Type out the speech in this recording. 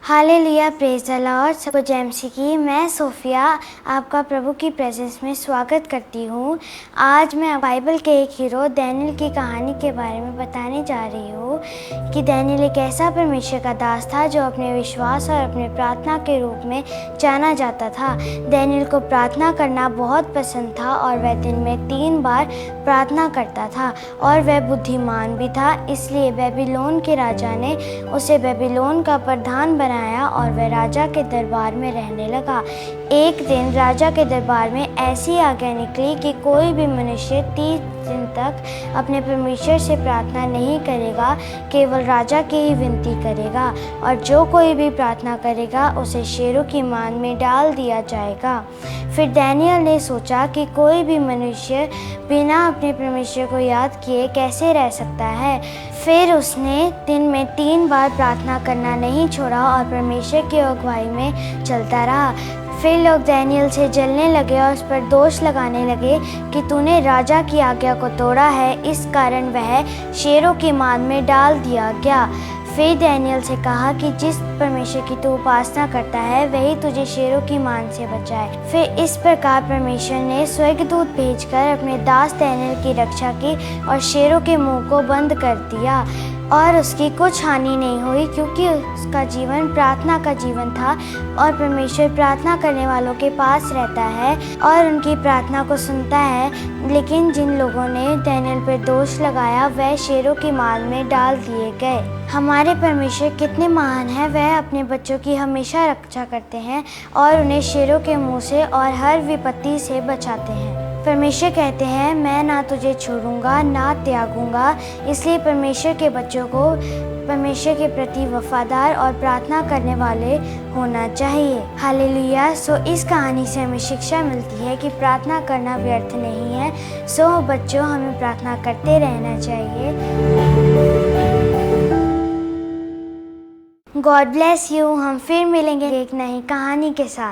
Hallelujah, praise the Lord. सबको जय मसीह की। मैं सोफिया आपका प्रभु की प्रेजेंस में स्वागत करती हूँ। आज मैं बाइबल के एक हीरो डैनियल की कहानी के बारे में बताने जा रही हूँ कि डैनियल एक ऐसा परमेश्वर का दास था जो अपने विश्वास और अपने प्रार्थना के रूप में जाना जाता था। डैनियल को प्रार्थना करना बहुत पसंद था और वह दिन में 3 बार प्रार्थना करता था और वह बुद्धिमान भी था, इसलिए बेबीलोन के राजा ने उसे बेबीलोन का प्रधान बनाया और वह राजा के दरबार में रहने लगा। एक दिन राजा के दरबार में ऐसी आज्ञा निकली कि कोई भी मनुष्य 30 दिन तक अपने परमेश्वर से प्रार्थना नहीं करेगा, केवल राजा की ही विनती करेगा, और जो कोई भी प्रार्थना करेगा उसे शेरों की मान में डाल दिया जाएगा। फिर डैनियल ने सोचा कि कोई भी मनुष्य बिना अपने परमेश्वर को याद किए कैसे रह सकता है। फिर उसने दिन में 3 बार प्रार्थना करना नहीं छोड़ा और परमेश्वर की अगुवाई में चलता रहा। फिर लोग डैनियल से जलने लगे और उस पर दोष लगाने लगे कि तूने राजा की आज्ञा को तोड़ा है, इस कारण वह शेरों की मान में डाल दिया गया। फिर डैनियल से कहा कि जिस परमेश्वर की तू उपासना करता है वही तुझे शेरों की मान से बचाए। फिर इस प्रकार परमेश्वर ने स्वर्गदूत भेजकर अपने दास डैनियल की रक्षा की और शेरों के मुंह को बंद कर दिया और उसकी कुछ हानि नहीं हुई, क्योंकि उसका जीवन प्रार्थना का जीवन था और परमेश्वर प्रार्थना करने वालों के पास रहता है और उनकी प्रार्थना को सुनता है। लेकिन जिन लोगों ने डैनियल पर दोष लगाया वह शेरों की मान में डाल दिए गए। हमारे परमेश्वर कितने महान हैं। वह अपने बच्चों की हमेशा रक्षा करते हैं और उन्हें शेरों के मुंह से और हर विपत्ति से बचाते हैं। परमेश्वर कहते हैं, मैं ना तुझे छोड़ूंगा ना त्यागूंगा। इसलिए परमेश्वर के बच्चों को परमेश्वर के प्रति वफादार और प्रार्थना करने वाले होना चाहिए। हालेलुया। सो इस कहानी से हमें शिक्षा मिलती है कि प्रार्थना करना व्यर्थ नहीं है। सो बच्चों, हमें प्रार्थना करते रहना चाहिए। God bless you. हम फिर मिलेंगे एक नई कहानी के साथ।